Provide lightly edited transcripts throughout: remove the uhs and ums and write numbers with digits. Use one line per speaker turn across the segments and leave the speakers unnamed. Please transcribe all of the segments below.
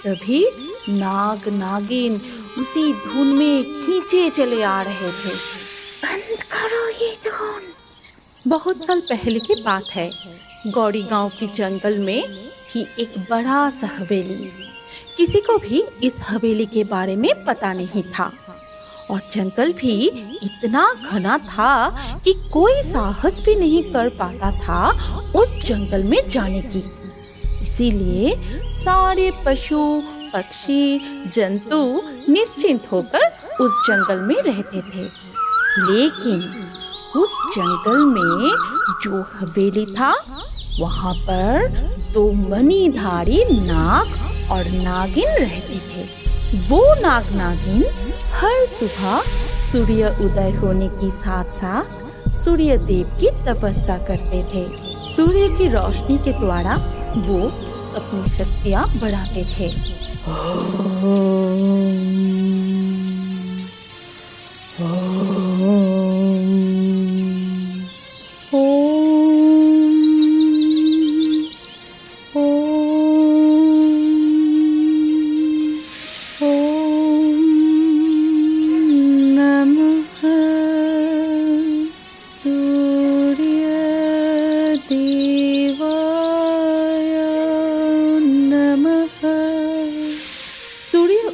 तभी नाग नागिन उसी धुन में खींचे चले आ रहे थे।
बंद करो ये धुन।
बहुत साल पहले की बात है। गौड़ी गांव की जंगल में थी एक बड़ा सा हवेली। किसी को भी इस हवेली के बारे में पता नहीं था और जंगल भी इतना घना था कि कोई साहस भी नहीं कर पाता था उस जंगल में जाने की। इसीलिए सारे पशु पक्षी जंतु निश्चिंत होकर उस जंगल में रहते थे। लेकिन उस जंगल में जो हवेली था वहां पर 2 मणिधारी नाग और नागिन रहते थे। वो नाग नागिन हर सुबह सूर्य उदय होने के साथ साथ सूर्य देव की तपस्या करते थे। सूर्य की रोशनी के द्वारा वो अपनी शक्तियां बढ़ाते थे।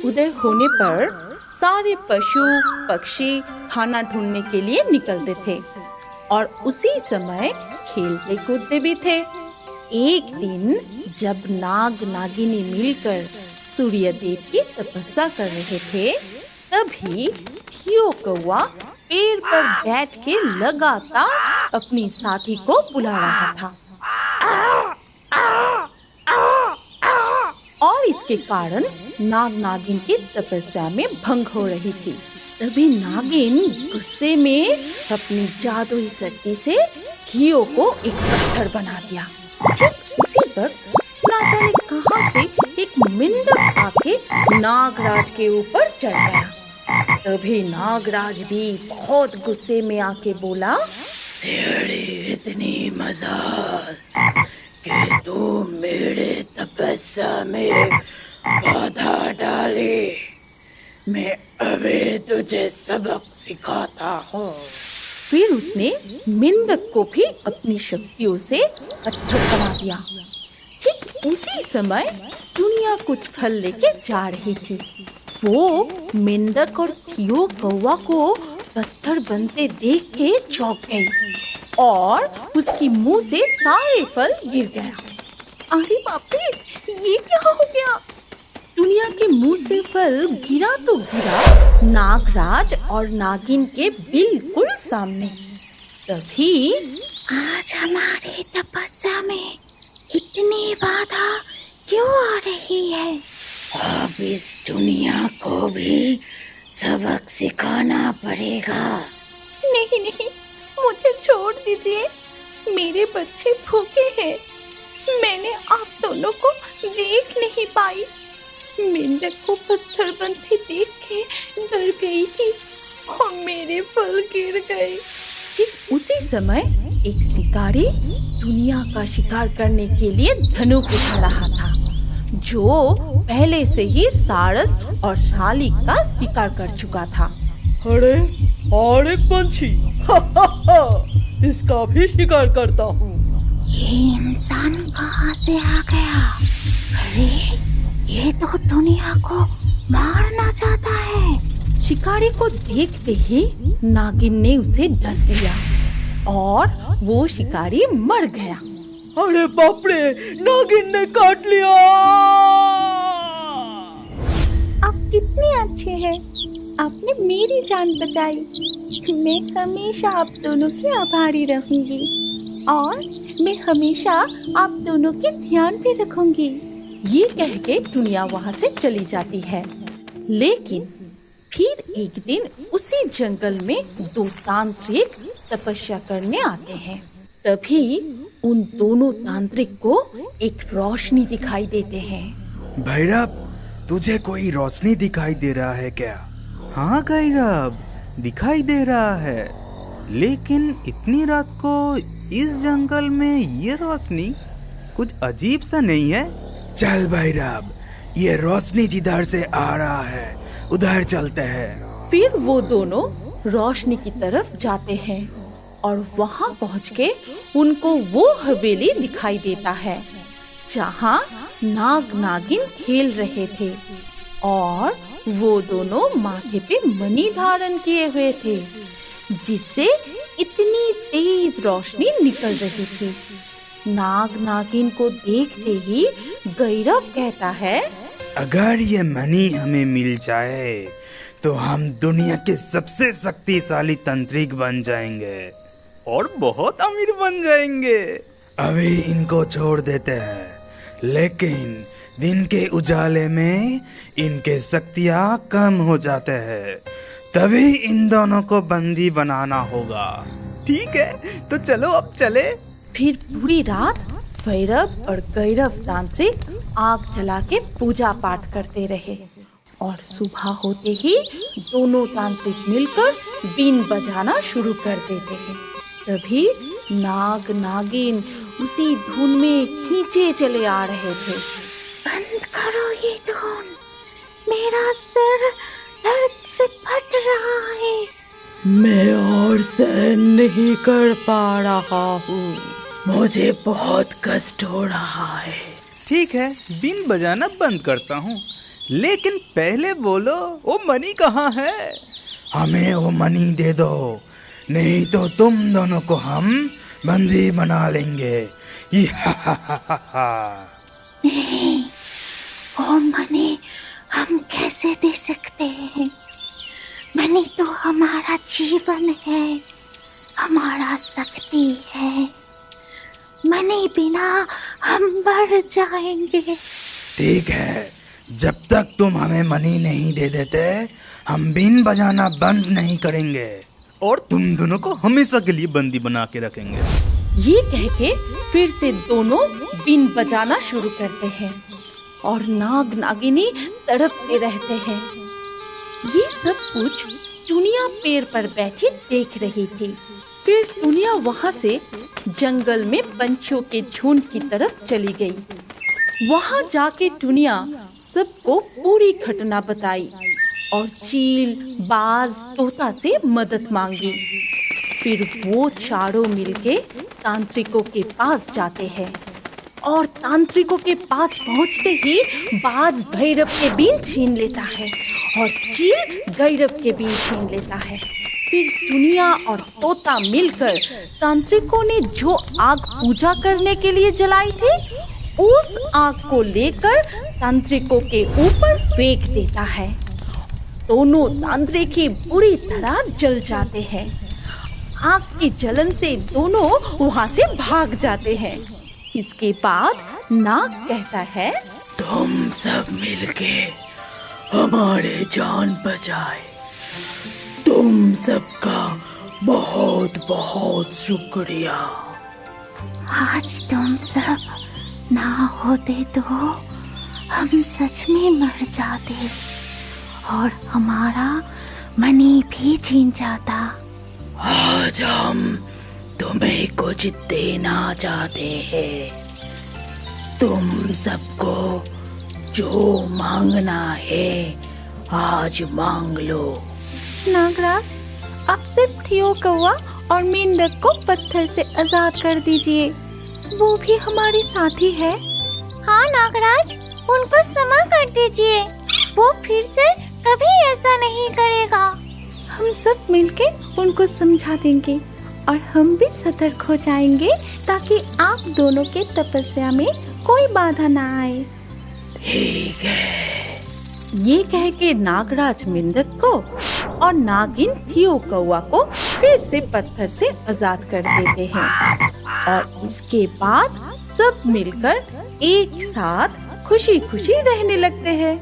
उदय होने पर सारे पशु पक्षी खाना ढूंढने के लिए निकलते थे और उसी समय खेलते कूदते भी थे। एक दिन जब नाग नागिनी मिलकर सूर्य देव की तपस्या कर रहे थे, तभी थियो कौवा पेड़ पर बैठ के लगातार अपनी साथी को बुला रहा था और इसके कारण नाग नागिन की तपस्या में भंग हो रही थी। तभी नागिन गुस्से में अपनी जादुई शक्ति से थियो को एक पत्थर बना दिया। ठीक उसी वक्त ना जाने कहां से एक मेंढक आके नागराज के ऊपर चढ़ गया। तभी नागराज भी बहुत गुस्से में आके बोला,
तेरी इतनी मजाल कि तू मेरे तपस्या में बाधा डाली। मैं अभी तुझे सबक सिखाता हूँ।
फिर उसने मेंढक को भी अपनी शक्तियों से पत्थर बना दिया। ठीक उसी समय दुनिया कुछ फल लेके जा रही थी। वो मेंढक और थियो कौवा को पत्थर बनते देख के चौंक गई और उसकी मुंह से सारे फल गिर गया। अरे बाप रे, ये क्या हो गया? दुनिया के मुंह से फल गिरा तो गिरा नागराज और नागिन के बिल्कुल सामने। तभी
आज हमारी तपस्या में इतनी बाधा क्यों आ रही है? अब इस दुनिया को भी सबक सिखाना पड़ेगा।
नहीं नहीं, मुझे छोड़ दीजिए, मेरे बच्चे भूखे हैं। मैंने आप दोनों को देख नहीं पाई। मेंढक को पत्थर बनते देख के डर गई थी और मेरे फल गिर गए। ठीक उसी समय एक शिकारी दुनिया का शिकार करने के लिए धनुक उठा रहा था, जो पहले से ही सारस और शालिक का शिकार कर चुका था।
अरे और एक पंछी, इसका भी शिकार करता हूँ।
ये इंसान कहाँ से आ गया? अरे ये तो दुनिया को मारना चाहता है।
शिकारी को देखते ही नागिन ने उसे डस लिया और वो शिकारी मर गया।
अरे बाप रे, नागिन ने काट लिया।
आप कितने अच्छे हैं, आपने मेरी जान बचाई। मैं हमेशा आप दोनों की आभारी रहूंगी और मैं हमेशा आप दोनों के ध्यान भी रखूंगी। ये कह के दुनिया वहाँ से चली जाती है। लेकिन फिर एक दिन उसी जंगल में 2 तांत्रिक तपस्या करने आते हैं। तभी उन दोनों तांत्रिक को एक रोशनी दिखाई देते हैं।
भैरव, तुझे कोई रोशनी दिखाई दे रहा है क्या?
हाँ भैरव, दिखाई दे रहा है, लेकिन इतनी रात को इस जंगल में ये रोशनी कुछ अजीब सा नहीं है?
चल भैरव, ये रोशनी जिधर से आ रहा है उधर चलते हैं।
फिर वो दोनों रोशनी की तरफ जाते हैं और वहां पहुंच के उनको वो हवेली दिखाई देता है जहां नाग नागिन खेल रहे थे और वो दोनों माथे पे मणि धारण किए हुए थे जिससे इतनी तेज रोशनी निकल रही थी। नाग नागिन को देखते ही गैरव कहता है,
अगर ये मणि हमें मिल जाए तो हम दुनिया के सबसे शक्तिशाली तांत्रिक बन जाएंगे
और बहुत अमीर बन जाएंगे।
अभी इनको छोड़ देते हैं, लेकिन दिन के उजाले में इनके शक्तियाँ कम हो जाते हैं, तभी इन दोनों को बंदी बनाना होगा।
ठीक है, तो चलो अब चले।
फिर पूरी रात भैरव और गैरव तांत्रिक आग जला के पूजा पाठ करते रहे और सुबह होते ही दोनों तांत्रिक मिलकर बीन बजाना शुरू कर देते हैं। तभी नाग नागिन उसी धुन में खींचे चले आ रहे थे।
बंद करो ये धुन, मेरा सिर दर्द से फट रहा है।
मैं और सहन नहीं कर पा रहा हूँ, मुझे बहुत कष्ट हो रहा है।
ठीक है, बीन बजाना बंद करता हूँ, लेकिन पहले बोलो वो मणि कहाँ है?
हमें वो मणि दे दो, नहीं तो तुम दोनों को हम बंदी बना लेंगे।
नहीं, वो मणि हम कैसे दे सकते हैं? मणि तो हमारा जीवन है, हमारा शक्ति है। मणि बिना हम मर जाएंगे।
ठीक है, जब तक तुम हमें मणि नहीं दे देते हम बीन बजाना बंद नहीं करेंगे
और तुम दोनों को हमेशा के लिए बंदी बना के रखेंगे।
ये कह के फिर से दोनों बीन बजाना शुरू करते हैं और नाग नागिनी तड़पते रहते हैं। ये सब कुछ टुनिया पेड़ पर बैठी देख रही थी। फिर टुनिया वहाँ से जंगल में पंछियों के झुंड की तरफ चली गई। वहाँ जाके टुनिया सबको पूरी घटना बताई और चील, बाज, तोता से मदद मांगी। फिर वो चारों मिलके तांत्रिकों के पास जाते हैं और तांत्रिकों के पास पहुंचते ही बाज भैरव के बीन छीन लेता है और चील गैरव के बीन छीन लेता है। फिर टुनिया और तोता मिलकर तांत्रिकों ने जो आग पूजा करने के लिए जलाई थी उस आग को लेकर तांत्रिकों के ऊपर फेंक देता है। दोनों तांत्रिक ही बुरी तरह जल जाते हैं। आग की जलन से दोनों वहाँ से भाग जाते हैं। इसके बाद नाग कहता है,
तुम सब मिलके हमारे जान बचाए, तुम सबका बहुत बहुत शुक्रिया।
आज तुम सब ना होते तो हम सच में मर जाते और हमारा मणि भी छीन जाता।
आज हम तुम्हें कुछ देना चाहते हैं, तुम सबको जो मांगना है आज मांग लो।
नागराज, अब सिर्फ थियो कौवा और मेंढक को पत्थर से आजाद कर दीजिए, वो भी हमारे साथी है। हाँ नागराज, उनको क्षमा कर दीजिए, वो फिर से कभी ऐसा नहीं करेगा। हम सब मिलके उनको समझा देंगे और हम भी सतर्क हो जाएंगे ताकि आप दोनों के तपस्या में कोई बाधा ना आए।
ठीक है।
ये कह के नागराज मेंढक को और नागिन थियो कौवा को फिर से पत्थर से आजाद कर देते हैं और इसके बाद सब मिलकर एक साथ खुशी खुशी रहने लगते हैं।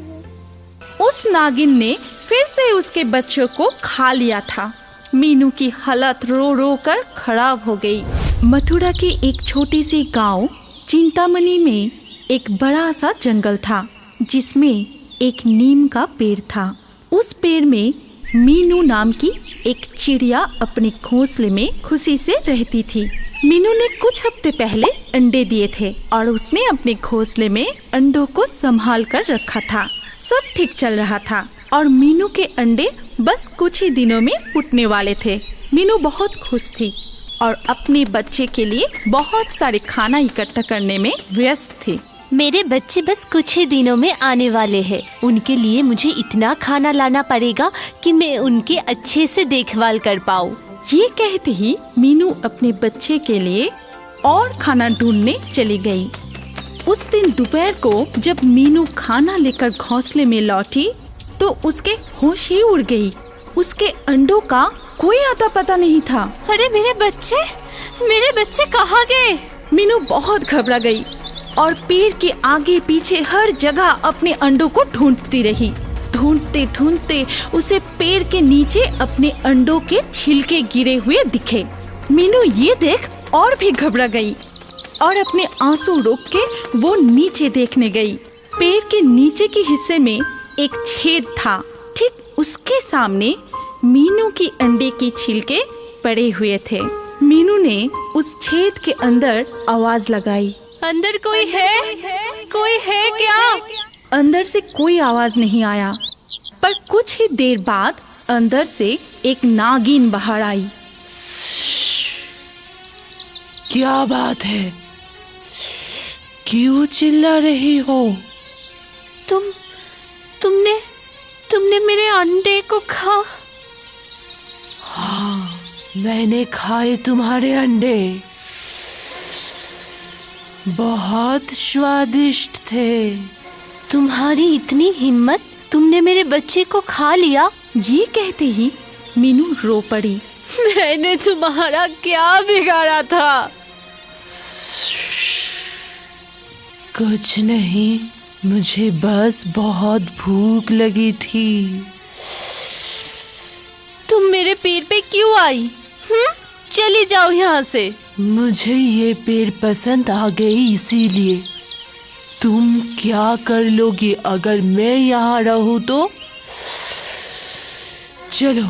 उस नागिन ने फिर से उसके बच्चों को खा लिया था। मीनू की हालत रो रो कर खराब हो गई। मथुरा की एक छोटी सी गांव चिंतामणि में एक बड़ा सा जंगल था जिसमें एक नीम का पेड़ था। उस पेड़ में मीनू नाम की एक चिड़िया अपने घोंसले में खुशी से रहती थी। मीनू ने कुछ हफ्ते पहले अंडे दिए थे और उसने अपने घोंसले में अंडों को संभाल कर रखा था। सब ठीक चल रहा था और मीनू के अंडे बस कुछ ही दिनों में फूटने वाले थे। मीनू बहुत खुश थी और अपने बच्चे के लिए बहुत सारे खाना इकट्ठा करने में व्यस्त थी।
मेरे बच्चे बस कुछ ही दिनों में आने वाले हैं। उनके लिए मुझे इतना खाना लाना पड़ेगा कि मैं उनके अच्छे से देखभाल कर पाऊँ।
ये कहते ही मीनू अपने बच्चे के लिए और खाना ढूंढने चली गई। उस दिन दोपहर को जब मीनू खाना लेकर घोंसले में लौटी तो उसके होश ही उड़ गई। उसके अंडों का कोई आता पता नहीं था।
अरे मेरे बच्चे कहाँ गए?
मीनू बहुत घबरा गई और पेड़ के आगे पीछे हर जगह अपने अंडों को ढूंढती रही। ढूंढते ढूंढते उसे पेड़ के नीचे अपने अंडों के छिलके गिरे हुए दिखे। मीनू ये देख और भी घबरा गई और अपने आंसू रोक के वो नीचे देखने गई। पेड़ के नीचे के हिस्से में एक छेद था। ठीक उसके सामने मीनू की अंडे के छिलके पड़े हुए थे। मीनू ने उस छेद के अंदर आवाज लगाई।
अंदर कोई है? कोई है क्या?
अंदर से कोई आवाज नहीं आया, पर कुछ ही देर बाद अंदर से एक नागिन बाहर आई।
क्या बात है? क्यों चिल्ला रही हो?
तुमने मेरे अंडे को खा?
हाँ, मैंने खाए तुम्हारे अंडे। बहुत स्वादिष्ट थे।
तुम्हारी इतनी हिम्मत, तुमने मेरे बच्चे को खा लिया?
ये कहते ही मीनू रो पड़ी।
मैंने तुम्हारा क्या बिगाड़ा था?
कुछ नहीं, मुझे बस बहुत भूख लगी थी।
तुम मेरे पेड़ पे क्यों आई? चली जाओ यहाँ से।
मुझे ये पेड़ पसंद आ गई इसीलिए। तुम क्या कर लोगी अगर मैं यहाँ रहूं तो? चलो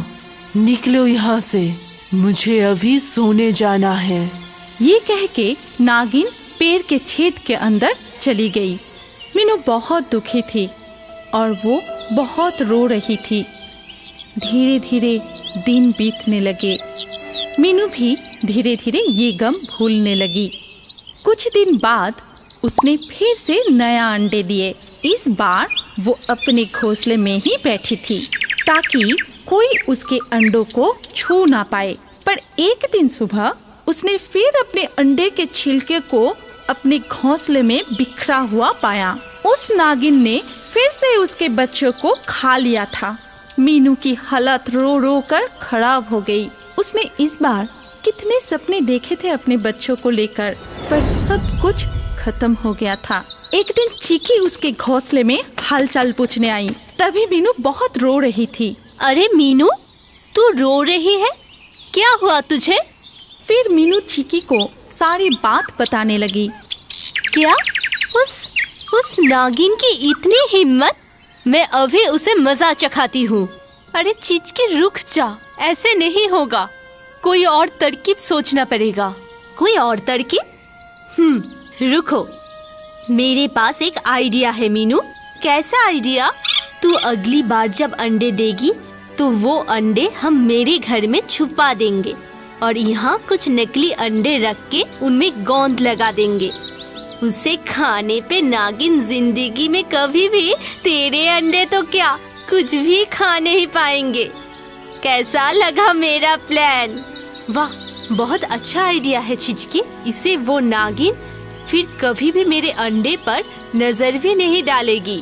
निकलो यहाँ से, मुझे अभी सोने जाना है।
ये कह के नागिन पेड़ के छेद के अंदर चली गई। मीनू बहुत दुखी थी और वो बहुत रो रही थी। धीरे धीरे दिन बीतने लगे। मीनू भी धीरे धीरे ये गम भूलने लगी। कुछ दिन बाद उसने फिर से नया अंडे दिए। इस बार वो अपने घोंसले में ही बैठी थी ताकि कोई उसके अंडों को छू ना पाए। पर एक दिन सुबह उसने फिर अपने अंडे के छिलके को अपने घोंसले में बिखरा हुआ पाया। उस नागिन ने फिर से उसके बच्चों को खा लिया था। मीनू की हालत रो रो कर खराब हो गई। उसने इस बार कितने सपने देखे थे अपने बच्चों को लेकर, पर सब कुछ खत्म हो गया था। एक दिन चीकी उसके घोंसले में हालचाल पूछने आई। तभी मीनू बहुत रो रही थी।
अरे मीनू, तू रो रही है? क्या हुआ तुझे?
फिर मीनू चीकी को सारी बात बताने लगी।
क्या? उस नागिन की इतनी हिम्मत? मैं अभी उसे मजा चखाती हूँ। अरे चिचकी रुक जा, ऐसे नहीं होगा। कोई और तरकीब सोचना पड़ेगा। कोई और तरकीब? रुको, मेरे पास एक आइडिया है मीनू। कैसा आइडिया? तू अगली बार जब अंडे देगी तो वो अंडे हम मेरे घर में छुपा देंगे और यहाँ कुछ नकली अंडे रख के उनमें गोंद लगा देंगे। उसे खाने पे नागिन जिंदगी में कभी भी तेरे अंडे तो क्या, कुछ भी खा नहीं पाएंगे। कैसा लगा मेरा प्लान? वाह, बहुत अच्छा आइडिया है चिचकी। इसे वो नागिन फिर कभी भी मेरे अंडे पर नजर भी नहीं डालेगी।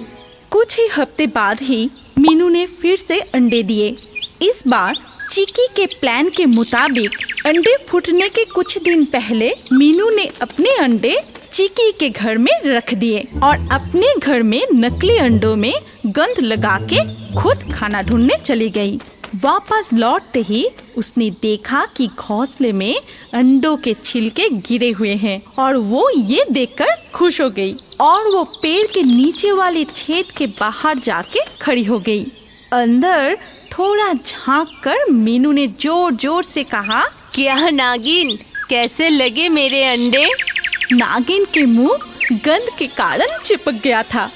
कुछ ही हफ्ते बाद ही मीनू ने फिर से अंडे दिए। इस बार चिकी के प्लान के मुताबिक अंडे फूटने के कुछ दिन पहले मीनू ने अपने अंडे चिकी के घर में रख दिए और अपने घर में नकली अंडों में गंध लगा के खुद खाना ढूंढने चली गई। वापस लौटते ही उसने देखा कि घोंसले में अंडों के छिलके गिरे हुए हैं और वो ये देखकर खुश हो गई और वो पेड़ के नीचे वाले छेद के बाहर जाके खड़ी हो गई। अंदर थोड़ा झांक कर मीनू ने जोर जोर से कहा,
क्या नागिन, कैसे लगे मेरे अंडे?
नागिन के मुंह गंध के कारण चिपक गया था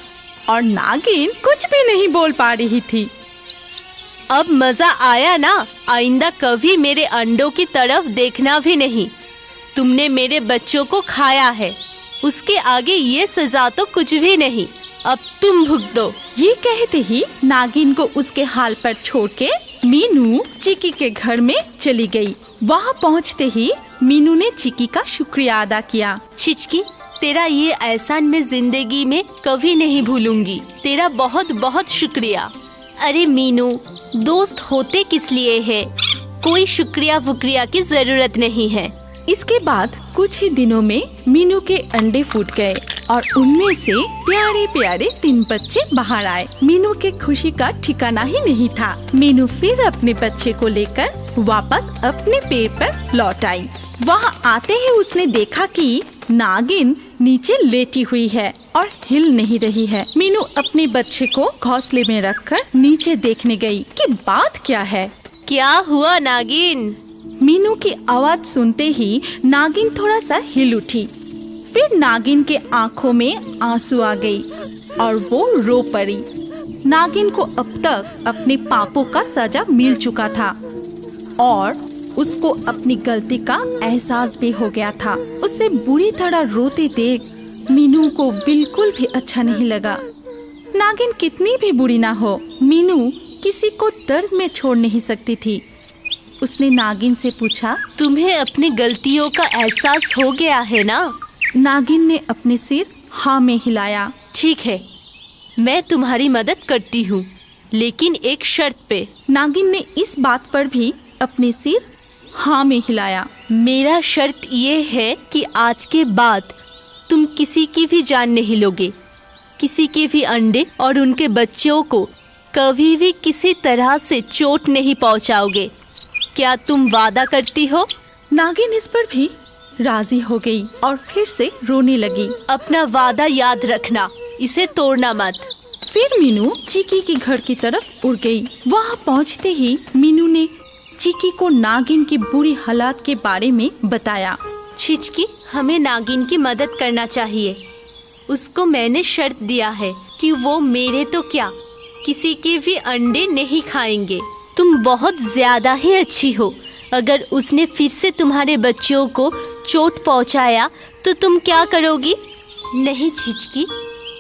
और नागिन कुछ भी नहीं बोल पा रही थी।
अब मजा आया ना? आइंदा कभी मेरे अंडों की तरफ देखना भी नहीं। तुमने मेरे बच्चों को खाया है, उसके आगे ये सजा तो कुछ भी नहीं। अब तुम भुगतो।
ये कहते ही नागिन को उसके हाल पर छोड़ के मीनू चिकी के घर में चली गई। वहाँ पहुँचते ही मीनू ने चिकी का शुक्रिया अदा किया।
छिचकी, तेरा ये एहसान मैं जिंदगी में कभी नहीं भूलूंगी। तेरा बहुत बहुत शुक्रिया। अरे मीनू, दोस्त होते किस लिए है? कोई शुक्रिया वुक्रिया की जरूरत नहीं है।
इसके बाद कुछ ही दिनों में मीनू के अंडे फूट गए और उनमें से प्यारे प्यारे 3 बच्चे बाहर आए। मीनू के खुशी का ठिकाना ही नहीं था। मीनू फिर अपने बच्चे को लेकर वापस अपने पेड़ पर लौट आई। वहाँ आते ही उसने देखा कि नागिन नीचे लेटी हुई है और हिल नहीं रही है। मीनू अपने बच्चे को घोंसले में रखकर नीचे देखने गई कि बात क्या है।
क्या हुआ नागिन?
मीनू की आवाज सुनते ही नागिन थोड़ा सा हिल उठी। फिर नागिन के आंखों में आंसू आ गई और वो रो पड़ी। नागिन को अब तक अपने पापों का सजा मिल चुका था और उसको अपनी गलती का एहसास भी हो गया था। उसे बुरी तरह रोते देख मीनू को बिल्कुल भी अच्छा नहीं लगा। नागिन कितनी भी बुरी ना हो, मीनू किसी को दर्द में छोड़ नहीं सकती थी। उसने नागिन से पूछा,
तुम्हें अपनी गलतियों का एहसास हो गया है ना?
नागिन ने अपने सिर हाँ में हिलाया।
ठीक है, मैं तुम्हारी मदद करती हूँ, लेकिन एक शर्त पे।
नागिन ने इस बात पर भी अपने सिर हाँ में हिलाया।
मेरा शर्त ये है कि आज के बाद तुम किसी की भी जान नहीं लोगे, किसी के भी अंडे और उनके बच्चों को कभी भी किसी तरह से चोट नहीं पहुँचाओगे। क्या तुम वादा करती हो?
नागिन इस पर भी राजी हो गई और फिर से रोने लगी।
अपना वादा याद रखना, इसे तोड़ना मत।
फिर मीनू चिकी के घर की तरफ उड़ गई। वहाँ पहुँचते ही मीनू ने चिकी को नागिन की बुरी हालात के बारे में बताया।
छिचकी, हमें नागिन की मदद करना चाहिए। उसको मैंने शर्त दिया है कि वो मेरे तो क्या, किसी के भी अंडे नहीं खाएंगे। तुम बहुत ज्यादा ही अच्छी हो। अगर उसने फिर से तुम्हारे बच्चों को चोट पहुंचाया तो तुम क्या करोगी? नहीं छिचकी,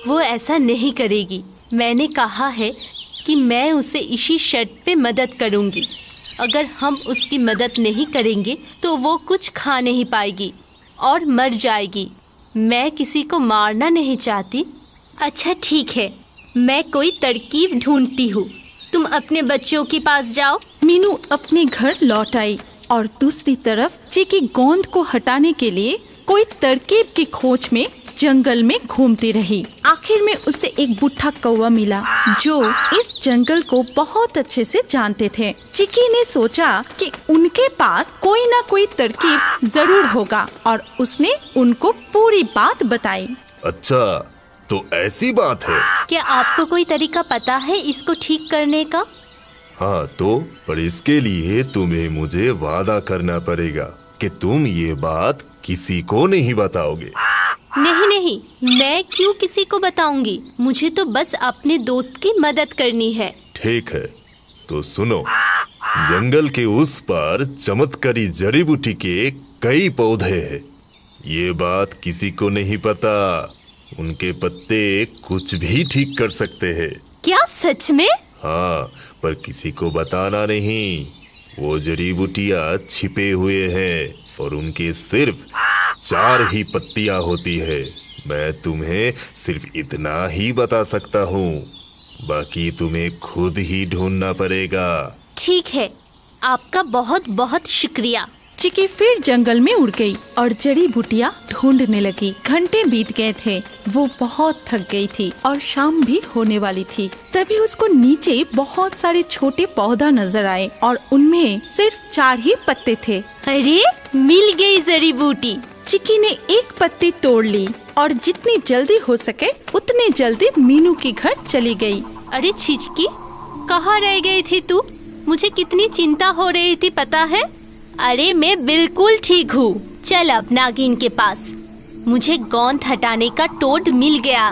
वो ऐसा नहीं करेगी। मैंने कहा है कि मैं उसे इसी शर्त पे मदद करूंगी। अगर हम उसकी मदद नहीं करेंगे तो वो कुछ खा नहीं पाएगी और मर जाएगी। मैं किसी को मारना नहीं चाहती। अच्छा ठीक है, मैं कोई तरकीब ढूंढती हूँ। तुम अपने बच्चों के पास जाओ।
मीनू अपने घर लौट आई और दूसरी तरफ चिकी गोंद को हटाने के लिए कोई तरकीब की खोज में जंगल में घूमती रही। आखिर में उसे एक बूढ़ा कौवा मिला जो इस जंगल को बहुत अच्छे से जानते थे। चिकी ने सोचा कि उनके पास कोई ना कोई तरकीब जरूर होगा और उसने उनको पूरी बात बताई।
अच्छा, तो ऐसी बात है?
क्या आपको कोई तरीका पता है इसको ठीक करने का?
हाँ तो, पर इसके लिए तुम्हें मुझे वादा करना पड़ेगा कि तुम ये बात किसी को नहीं बताओगे।
नहीं नहीं, मैं क्यों किसी को बताऊंगी? मुझे तो बस अपने दोस्त की मदद करनी है।
ठीक है, तो सुनो। जंगल के उस पार चमत्कारी जड़ी बूटी के कई पौधे हैं। ये बात किसी को नहीं पता। उनके पत्ते कुछ भी ठीक कर सकते हैं।
क्या सच में?
हाँ, पर किसी को बताना नहीं। वो जड़ी बूटियाँ छिपे हुए हैं और उनके सिर्फ 4 ही पत्तियाँ होती है। मैं तुम्हें सिर्फ इतना ही बता सकता हूँ, बाकी तुम्हें खुद ही ढूंढना पड़ेगा।
ठीक है, आपका बहुत बहुत शुक्रिया।
चिकी फिर जंगल में उड़ गई और जड़ी बूटियाँ ढूंढने लगी। घंटे बीत गए थे। वो बहुत थक गई थी और शाम भी होने वाली थी। तभी उसको नीचे बहुत सारे छोटे पौधा नजर आए और उनमें सिर्फ 4 ही पत्ते थे।
अरे, मिल गई जड़ी बूटी।
चिकी ने एक पत्ती तोड़ ली और जितनी जल्दी हो सके उतनी जल्दी मीनू के घर चली गई।
अरे छिचकी, कहाँ रह गई थी तू? मुझे कितनी चिंता हो रही थी पता है? अरे मैं बिल्कुल ठीक हूँ। चल अब नागिन के पास। मुझे गोंद हटाने का टोड मिल गया।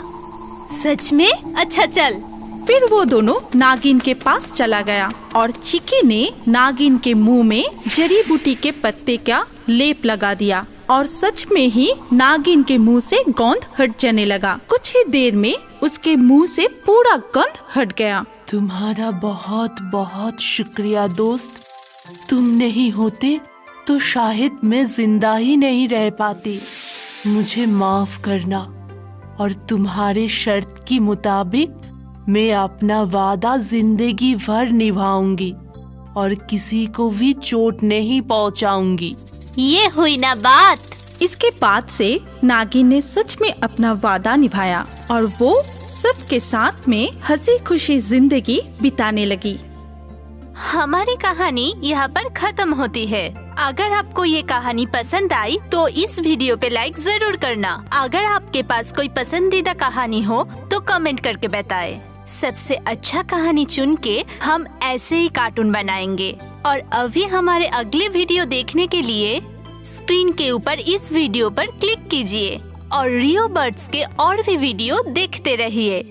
सच में? अच्छा चल।
फिर वो दोनों नागिन के पास चला गया और चिकी ने नागिन के मुंह में जड़ी बूटी के पत्ते का लेप लगा दिया और सच में ही नागिन के मुंह से गोंद हट जाने लगा। कुछ ही देर में उसके मुंह से पूरा गंध हट गया।
तुम्हारा बहुत बहुत शुक्रिया दोस्त। तुम नहीं होते तो शायद मैं जिंदा ही नहीं रह पाती। मुझे माफ करना और तुम्हारे शर्त के मुताबिक मैं अपना वादा जिंदगी भर निभाऊंगी और किसी को भी चोट नहीं पहुंचाऊंगी।
ये हुई ना बात।
इसके बाद से नागिन ने सच में अपना वादा निभाया और वो सबके साथ में हंसी खुशी जिंदगी बिताने लगी।
हमारी कहानी यहाँ पर खत्म होती है। अगर आपको ये कहानी पसंद आई तो इस वीडियो पे लाइक जरूर करना। अगर आपके पास कोई पसंदीदा कहानी हो तो कमेंट करके बताएं। सबसे अच्छा कहानी चुन के हम ऐसे ही कार्टून बनाएंगे। और अभी हमारे अगले वीडियो देखने के लिए स्क्रीन के ऊपर इस वीडियो पर क्लिक कीजिए और रियो बर्ड्स के और भी वीडियो देखते रहिए।